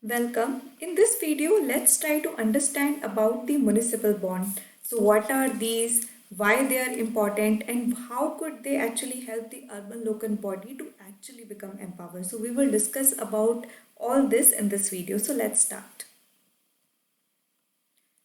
Welcome. In this video, let's try to understand about the municipal bond. So what are these, why they are important, and how could they actually help the urban local body to actually become empowered. So we will discuss about all this in this video. So let's start.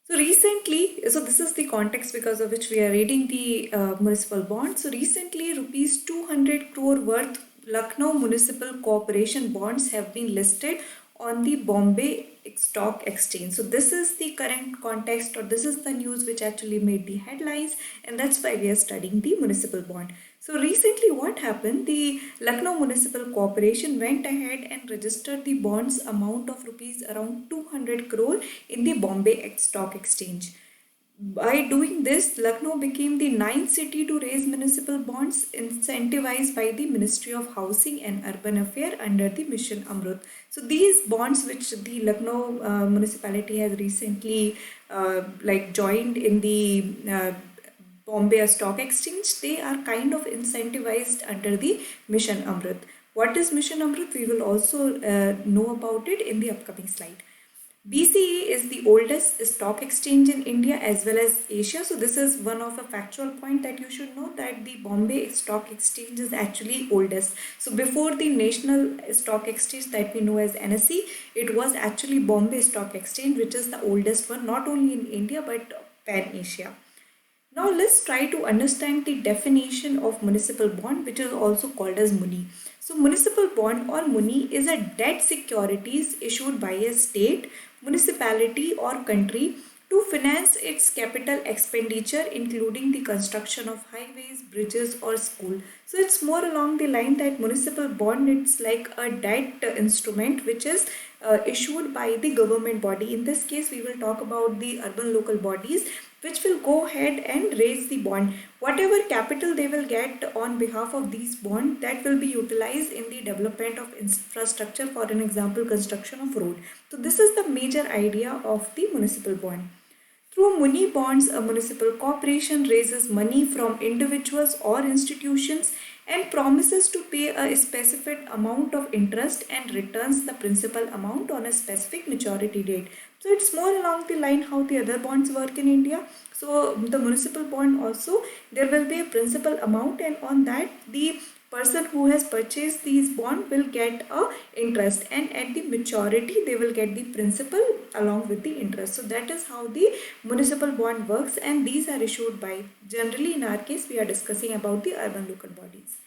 So recently, so this is the context because of which we are reading the municipal bond. So recently, rupees 200 crore worth Lucknow Municipal Corporation bonds have been listed on the Bombay Stock Exchange. So this is the current context, or this is the news which actually made the headlines, and that's why we are studying the municipal bond. So recently what happened, the Lucknow Municipal Corporation went ahead and registered the bonds amount of rupees around 200 crore in the Bombay Stock Exchange. By doing this, Lucknow became the ninth city to raise municipal bonds incentivized by the Ministry of Housing and Urban Affairs under the Mission Amrut. So these bonds which the Lucknow municipality has recently joined in the Bombay Stock Exchange, they are kind of incentivized under the Mission Amrit. What is Mission Amrit? We will also know about it in the upcoming slide. BCE is the oldest stock exchange in India as well as Asia. So this is one of a factual point that you should know, that the Bombay Stock Exchange is actually oldest. So before the National Stock Exchange that we know as NSE, it was actually Bombay Stock Exchange, which is the oldest one, not only in India but pan Asia. Now let's try to understand the definition of municipal bond, which is also called as MUNI. So municipal bond or MUNI is a debt securities issued by a state, municipality or country to finance its capital expenditure, including the construction of highways, bridges or school. So it's more along the line that municipal bond, it's like a debt instrument which is issued by the government body. In this case, we will talk about the urban local bodies, which will go ahead and raise the bond. Whatever capital they will get on behalf of these bonds, that will be utilized in the development of infrastructure, for an example, construction of road. So this is the major idea of the municipal bond. Through Muni bonds, a municipal corporation raises money from individuals or institutions and promises to pay a specific amount of interest and returns the principal amount on a specific maturity date. So it's more along the line how the other bonds work in India. So the municipal bond also, there will be a principal amount, and on that the person who has purchased these bond will get a interest, and at the maturity they will get the principal along with the interest. So that is how the municipal bond works, and these are issued by, generally in our case we are discussing about the urban local bodies.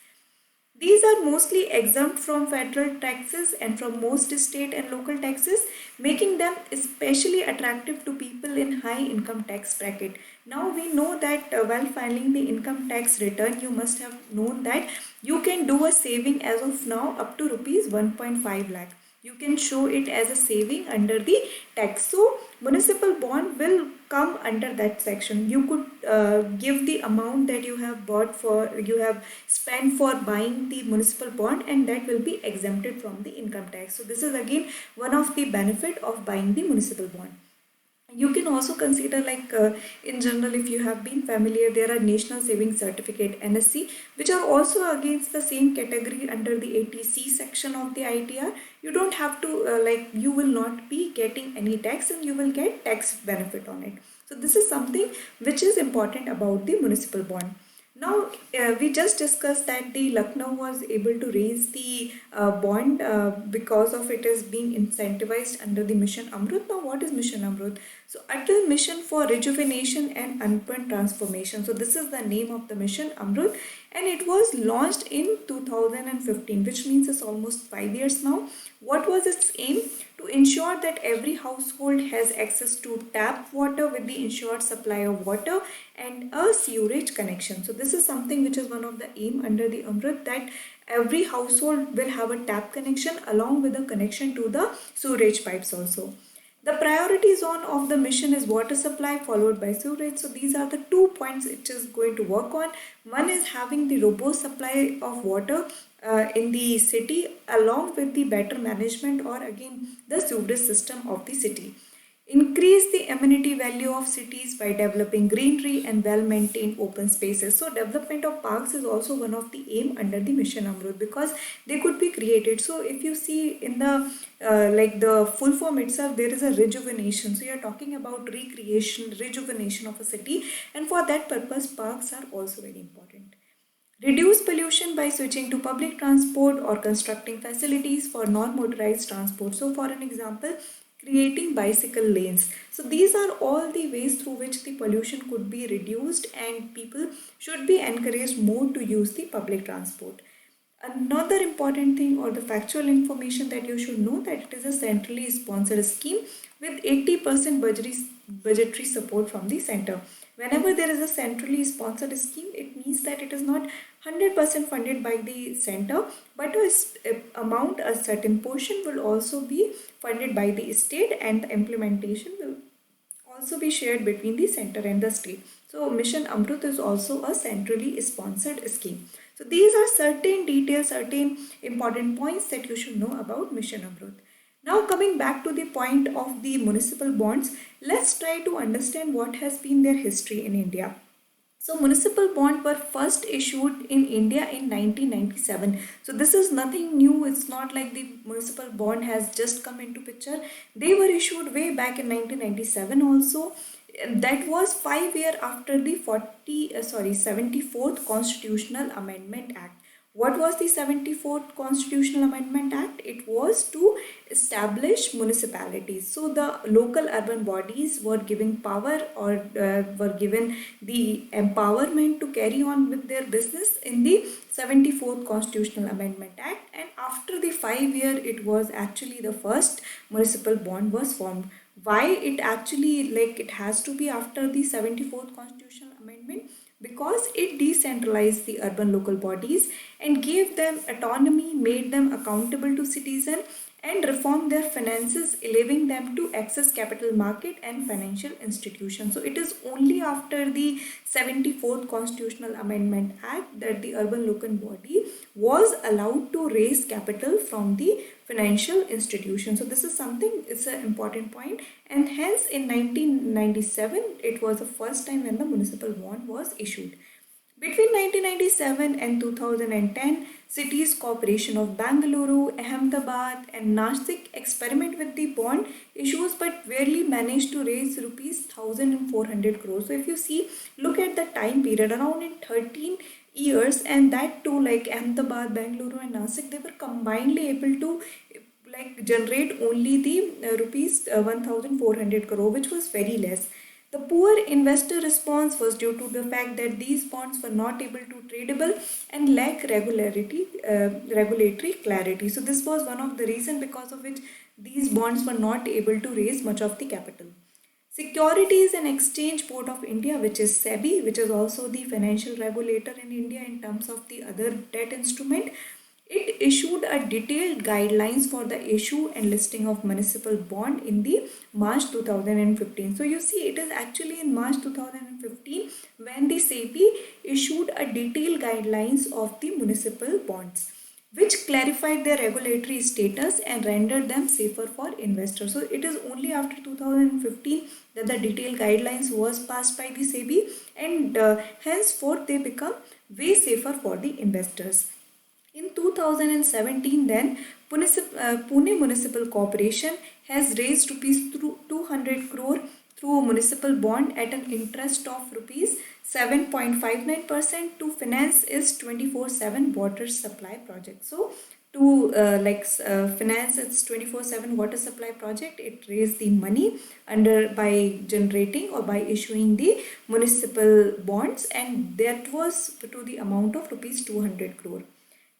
These are mostly exempt from federal taxes and from most state and local taxes, making them especially attractive to people in high income tax bracket. Now we know that while filing the income tax return, you must have known that you can do a saving as of now up to rupees 1.5 lakh. You can show it as a saving under the tax. So municipal bond will come under that section. You could give the amount that you have bought for, you have spent for buying the municipal bond, and that will be exempted from the income tax. So this is again one of the benefit of buying the municipal bond. You can also consider, in general, if you have been familiar, there are National Savings Certificate NSC, which are also against the same category under the 80C section of the ITR. You don't have to you will not be getting any tax, and you will get tax benefit on it. So this is something which is important about the municipal bond. Now, we just discussed that the Lucknow was able to raise the bond because of it is being incentivized under the Mission Amrut. Now, what is Mission Amrut? So, Atal Mission for Rejuvenation and Urban Transformation. So, this is the name of the Mission Amrut, and it was launched in 2015, which means it's almost 5 years now. What was its aim? To ensure that every household has access to tap water with the ensured supply of water and a sewerage connection. So this is something which is one of the aim under the Amrit, that every household will have a tap connection along with a connection to the sewerage pipes also. The priority zone of the mission is water supply followed by sewerage. So these are the 2 points it is going to work on. One is having the robust supply of water in the city along with the better management, or again the sewerage system of the city. increase the amenity value of cities by developing greenery and well-maintained open spaces. So development of parks is also one of the aim under the Mission Amrut, because they could be created. So if you see in the like the full form itself, there is a rejuvenation. So you are talking about recreation, rejuvenation of a city, and for that purpose parks are also very important. Reduce pollution by switching to public transport or constructing facilities for non-motorized transport. So for an example, creating bicycle lanes. So these are all the ways through which the pollution could be reduced, and people should be encouraged more to use the public transport. Another important thing or the factual information that you should know, that it is a centrally sponsored scheme with 80% budgetary support from the center. Whenever there is a centrally sponsored scheme, it means that it is not 100% funded by the center, but a amount, a certain portion will also be funded by the state, and the implementation will also be shared between the center and the state. So Mission Amrut is also a centrally sponsored scheme. So these are certain details, certain important points that you should know about Mission Amrut. Now coming back to the point of the municipal bonds, let's try to understand what has been their history in India. So municipal bonds were first issued in India in 1997. So this is nothing new. It's not like the municipal bond has just come into picture. They were issued way back in 1997 also. That was 5 years after the 74th Constitutional Amendment Act. What was the 74th Constitutional Amendment Act? It was to establish municipalities. So the local urban bodies were given power, or were given the empowerment to carry on with their business in the 74th Constitutional Amendment Act. And after the 5 year, it was actually the first municipal bond was formed. Why it actually, like, it has to be after the 74th Constitutional Amendment? Because it decentralized the urban local bodies and gave them autonomy, made them accountable to citizens, and reformed their finances, allowing them to access capital market and financial institutions. So it is only after the 74th Constitutional Amendment Act that the urban local body was allowed to raise capital from the financial institution. So this is something, it's an important point, and hence in 1997 it was the first time when the municipal bond was issued. Between 1997 and 2010, cities corporation of Bangalore, Ahmedabad and Nashik experiment with the bond issues, but rarely managed to raise rupees 1,400 crores. So if you see, look at the time period, around in 13 years, and that too, like Ahmedabad, Bangalore and Nashik, they were combinedly able to like generate only the rupees 1,400 crore, which was very less. The poor investor response was due to the fact that these bonds were not able to tradable and lack regulatory clarity. So this was one of the reasons because of which these bonds were not able to raise much of the capital. Securities and Exchange Board of India, which is SEBI, which is also the financial regulator in India in terms of the other debt instrument, it issued a detailed guidelines for the issue and listing of municipal bond in the March 2015. So you see, it is actually in March 2015 when the SEBI issued a detailed guidelines of the municipal bonds, which clarified their regulatory status and rendered them safer for investors. So it is only after 2015 that the detailed guidelines was passed by the SEBI, and henceforth they become way safer for the investors. In 2017, then Pune Municipal Corporation has raised rupees 200 crore through a municipal bond at an interest of rupees 7.59% to finance its 24/7 water supply project. So to finance its 24/7 water supply project, it raised the money under by generating or by issuing the municipal bonds, and that was to the amount of rupees 200 crore.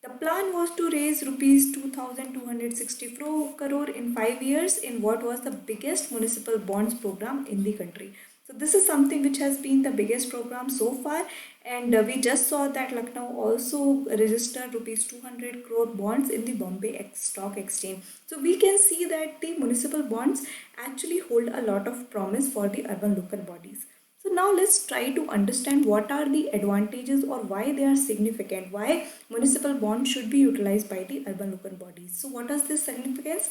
The plan was to raise rupees 2,264 crore in 5 years in what was the biggest municipal bonds program in the country. So this is something which has been the biggest program so far, and we just saw that Lucknow also registered rupees 200 crore bonds in the Bombay Stock Exchange. So we can see that the municipal bonds actually hold a lot of promise for the urban local bodies. So now let's try to understand what are the advantages or why they are significant, why municipal bonds should be utilized by the urban local bodies. So what is this significance?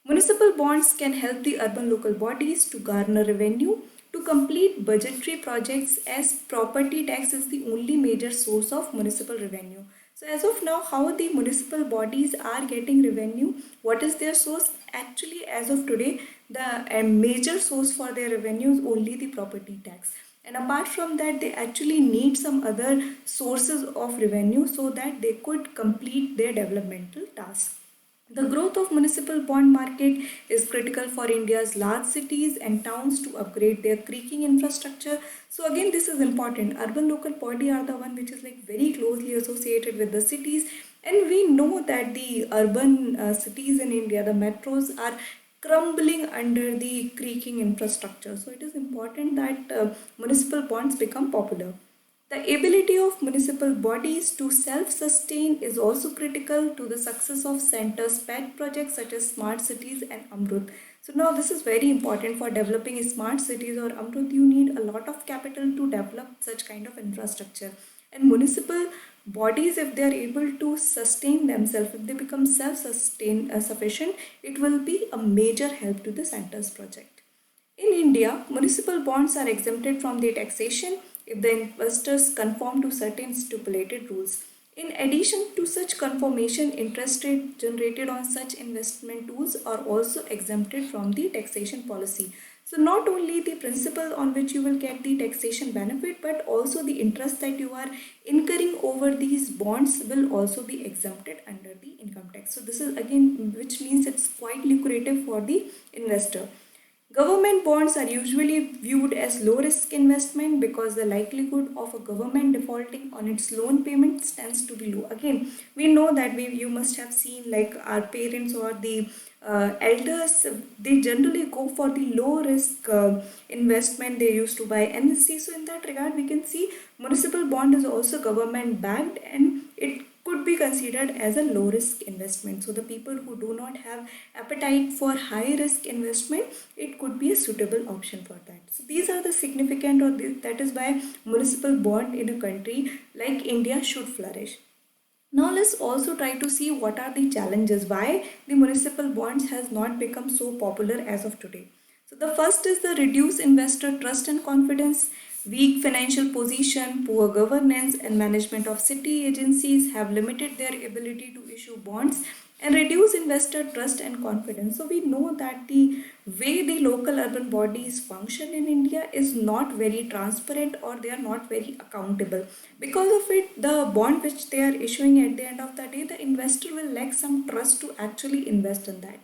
Municipal bonds can help the urban local bodies to garner revenue to complete budgetary projects, as property tax is the only major source of municipal revenue. So as of now, how the municipal bodies are getting revenue, what is their source? Actually, as of today, the major source for their revenue is only the property tax. And apart from that, they actually need some other sources of revenue so that they could complete their developmental tasks. The growth of municipal bond market is critical for India's large cities and towns to upgrade their creaking infrastructure. So again, this is important. Urban local body are the one which is like very closely associated with the cities, and we know that the urban cities in India, the metros, are crumbling under the creaking infrastructure. So it is important that municipal bonds become popular. The ability of municipal bodies to self-sustain is also critical to the success of centers' pet projects such as smart cities and Amrut. So now this is very important for developing smart cities or Amrut. You need a lot of capital to develop such kind of infrastructure. And municipal bodies, if they are able to sustain themselves, if they become self-sustain sufficient, it will be a major help to the centers project. In India, municipal bonds are exempted from the taxation if the investors conform to certain stipulated rules. In addition to such conformation, interest rate generated on such investment tools are also exempted from the taxation policy. So not only the principal on which you will get the taxation benefit, but also the interest that you are incurring over these bonds will also be exempted under the income tax. So this is again, which means it's quite lucrative for the investor. Government bonds are usually viewed as low risk investment because the likelihood of a government defaulting on its loan payments tends to be low. Again, we know that you must have seen like our parents or the elders, they generally go for the low risk investment. They used to buy NSC. So in that regard, we can see municipal bond is also government backed, and it could be considered as a low risk investment. So the people who do not have appetite for high risk investment, it could be a suitable option for that. So these are the significant, or that is why municipal bond in a country like India should flourish. Now let's also try to see what are the challenges, why the municipal bonds has not become so popular as of today. So the first is the reduced investor trust and confidence. Weak financial position, poor governance and management of city agencies have limited their ability to issue bonds and reduce investor trust and confidence. So we know that the way the local urban bodies function in India is not very transparent, or they are not very accountable. Because of it, the bond which they are issuing at the end of the day, the investor will lack some trust to actually invest in that.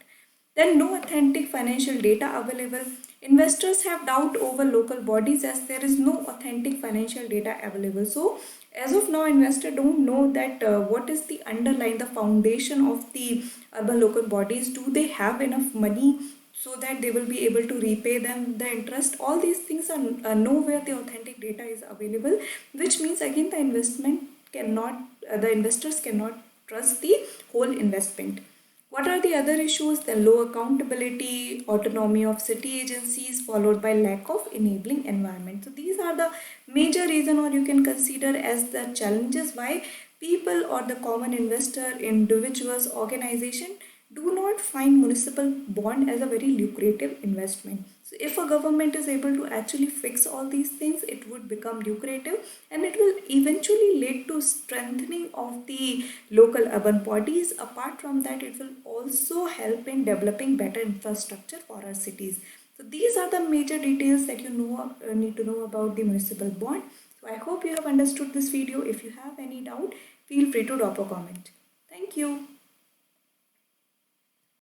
Then no authentic financial data available. Investors have doubt over local bodies as there is no authentic financial data available. So as of now, investors don't know that what is the underlying, the foundation of the urban local bodies. Do they have enough money so that they will be able to repay them the interest? All these things are nowhere the authentic data is available, which means again the the investors cannot trust the whole investment. What are the other issues? The low accountability, autonomy of city agencies, followed by lack of enabling environment. So these are the major reason, or you can consider as the challenges why people or the common investor, individuals, organization do not find municipal bond as a very lucrative investment. So if a government is able to actually fix all these things, it would become lucrative, and it will eventually lead to strengthening of the local urban bodies. Apart from that, it will also help in developing better infrastructure for our cities. So these are the major details that you need to know about the municipal bond. So I hope you have understood this video. If you have any doubt, feel free to drop a comment. Thank you.